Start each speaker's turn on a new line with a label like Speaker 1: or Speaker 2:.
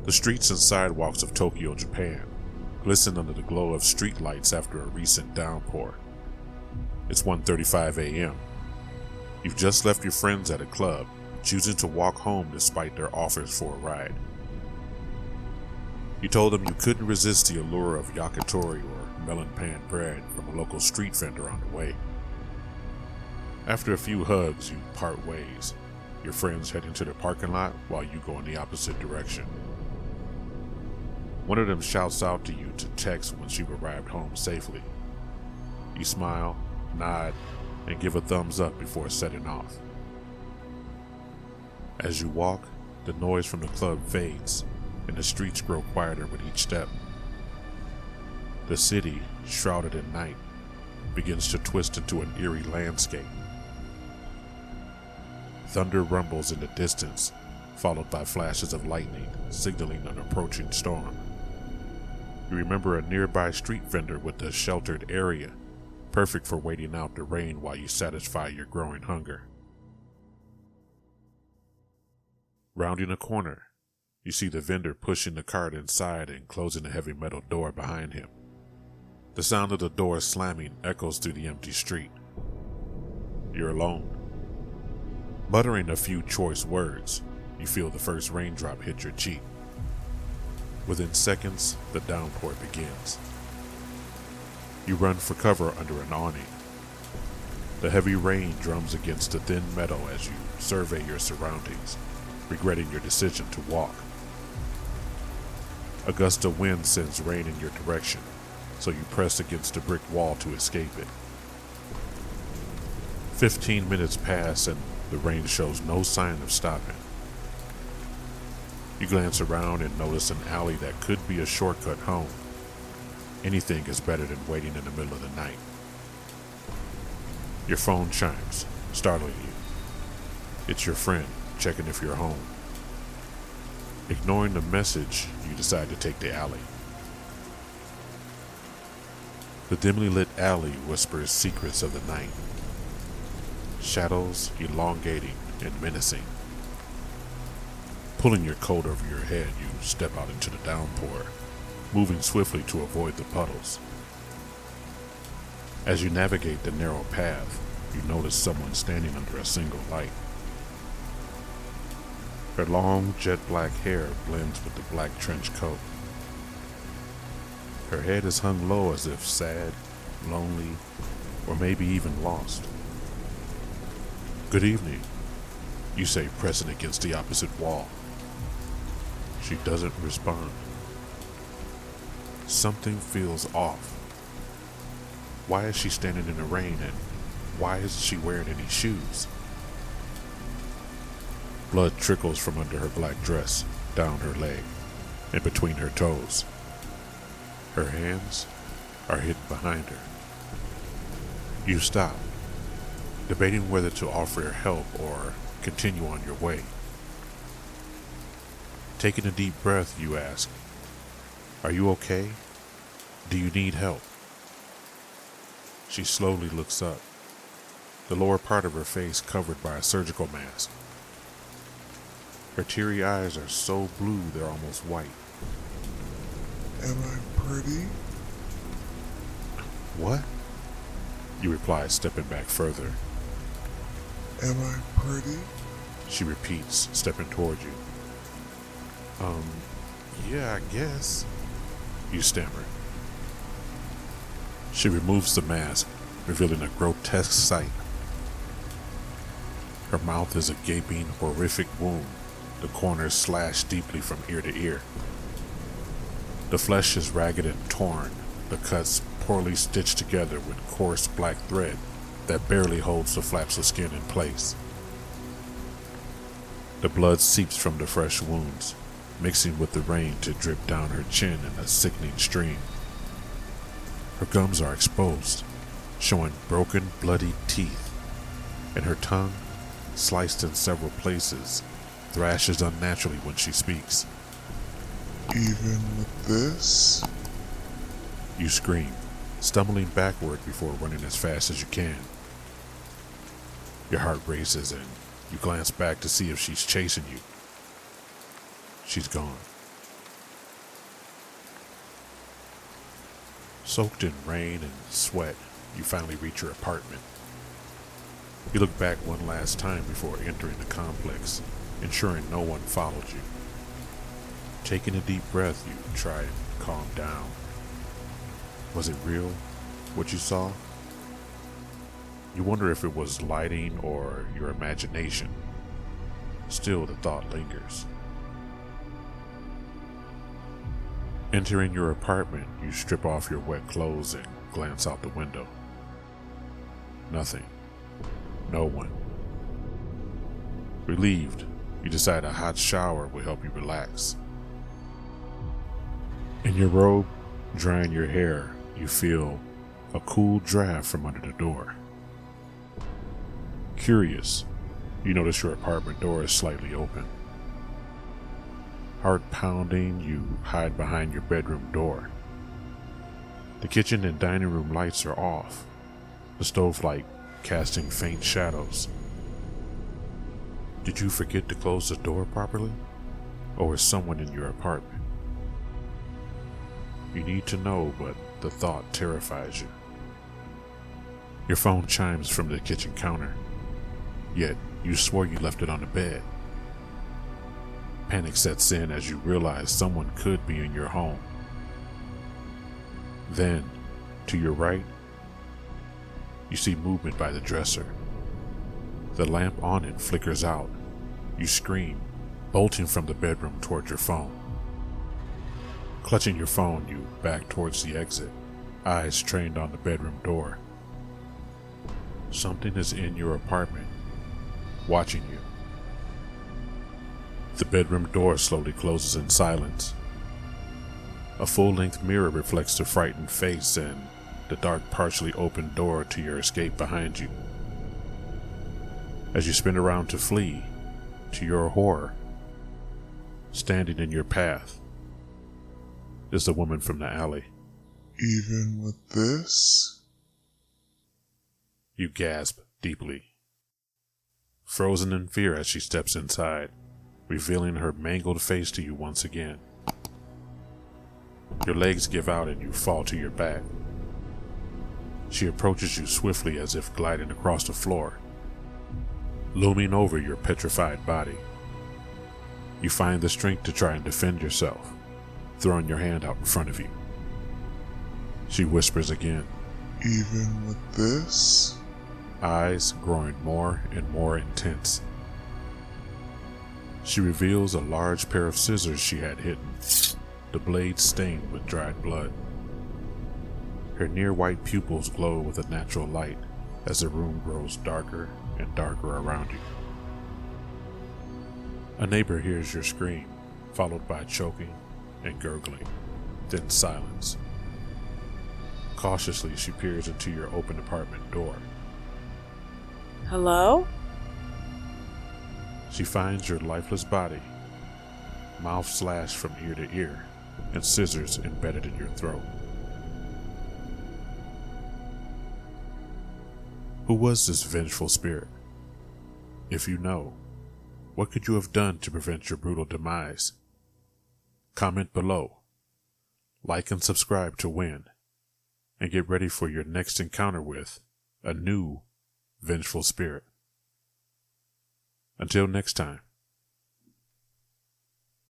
Speaker 1: The streets and sidewalks of Tokyo, Japan, glisten under the glow of street lights after a recent downpour. It's 1:35 a.m. You've just left your friends at a club, choosing to walk home despite their offers for a ride. You told them you couldn't resist the allure of yakitori or melon pan bread from a local street vendor on the way. After a few hugs, you part ways. Your friends head into the parking lot while you go in the opposite direction. One of them shouts out to you to text once you've arrived home safely. You smile, nod, and give a thumbs up before setting off. As you walk, the noise from the club fades, and the streets grow quieter with each step. The city, shrouded in night, begins to twist into an eerie landscape. Thunder rumbles in the distance, followed by flashes of lightning, signaling an approaching storm. You remember a nearby street vendor with a sheltered area, perfect for waiting out the rain while you satisfy your growing hunger. Rounding a corner, you see the vendor pushing the cart inside and closing the heavy metal door behind him. The sound of the door slamming echoes through the empty street. You're alone. Muttering a few choice words, you feel the first raindrop hit your cheek. Within seconds, the downpour begins. You run for cover under an awning. The heavy rain drums against the thin metal as you survey your surroundings, regretting your decision to walk. A gust of wind sends rain in your direction, so you press against a brick wall to escape it. 15 minutes pass and the rain shows no sign of stopping. You glance around and notice an alley that could be a shortcut home. Anything is better than waiting in the middle of the night. Your phone chimes, startling you. It's your friend, checking if you're home. Ignoring the message, you decide to take the alley. The dimly lit alley whispers secrets of the night. Shadows elongating and menacing. Pulling your coat over your head, you step out into the downpour, moving swiftly to avoid the puddles. As you navigate the narrow path, you notice someone standing under a single light. Her long, jet-black hair blends with the black trench coat. Her head is hung low as if sad, lonely, or maybe even lost. "Good evening," you say, pressing against the opposite wall. She doesn't respond. Something feels off. Why is she standing in the rain, and why isn't she wearing any shoes? Blood trickles from under her black dress, down her leg, and between her toes. Her hands are hidden behind her. You stop, debating whether to offer her help or continue on your way. Taking a deep breath, you ask, "Are you okay? Do you need help?" She slowly looks up, the lower part of her face covered by a surgical mask. Her teary eyes are so blue they're almost white.
Speaker 2: "Am I pretty?"
Speaker 1: "What?" you reply, stepping back further.
Speaker 2: "Am I pretty?"
Speaker 1: She repeats, stepping toward you. Yeah, I guess," you stammer. She removes the mask, revealing a grotesque sight. Her mouth is a gaping, horrific wound, the corners slashed deeply from ear to ear. The flesh is ragged and torn, the cuts poorly stitched together with coarse black thread that barely holds the flaps of skin in place. The blood seeps from the fresh wounds, mixing with the rain to drip down her chin in a sickening stream. Her gums are exposed, showing broken, bloody teeth, and her tongue, sliced in several places, thrashes unnaturally when she speaks.
Speaker 2: "Even with this?"
Speaker 1: You scream, stumbling backward before running as fast as you can. Your heart races and you glance back to see if she's chasing you. She's gone. Soaked in rain and sweat, you finally reach your apartment. You look back one last time before entering the complex, ensuring no one followed you. Taking a deep breath, you try and calm down. Was it real, what you saw? You wonder if it was lighting or your imagination. Still, the thought lingers. Entering your apartment, you strip off your wet clothes and glance out the window. Nothing. No one. Relieved, you decide a hot shower will help you relax. In your robe, drying your hair, you feel a cool draft from under the door. Curious, you notice your apartment door is slightly open. Heart pounding, you hide behind your bedroom door. The kitchen and dining room lights are off, the stove light casting faint shadows. Did you forget to close the door properly? Or is someone in your apartment? You need to know, but the thought terrifies you. Your phone chimes from the kitchen counter, yet you swore you left it on the bed. Panic sets in as you realize someone could be in your home. Then, to your right, you see movement by the dresser. The lamp on it flickers out. You scream, bolting from the bedroom toward your phone. Clutching your phone, you back towards the exit, eyes trained on the bedroom door. Something is in your apartment, watching you. The bedroom door slowly closes in silence. A full-length mirror reflects the frightened face and the dark, partially open door to your escape behind you. As you spin around to flee, to your horror, standing in your path is the woman from the alley.
Speaker 2: Even with this?
Speaker 1: You gasp deeply, frozen in fear as she steps inside, revealing her mangled face to you once again. Your legs give out and you fall to your back. She approaches you swiftly as if gliding across the floor, looming over your petrified body. You find the strength to try and defend yourself, throwing your hand out in front of you. She whispers again,
Speaker 2: Even with this?
Speaker 1: eyes growing more and more intense. She reveals a large pair of scissors she had hidden, the blade stained with dried blood. Her near-white pupils glow with a natural light as the room grows darker and darker around you. A neighbor hears your scream, followed by choking and gurgling, then silence. Cautiously, she peers into your open apartment door.
Speaker 3: Hello?
Speaker 1: She finds your lifeless body, mouth slashed from ear to ear, and scissors embedded in your throat. Who was this vengeful spirit? If you know, what could you have done to prevent your brutal demise? Comment below, like and subscribe to win, and get ready for your next encounter with a new vengeful spirit. Until next time.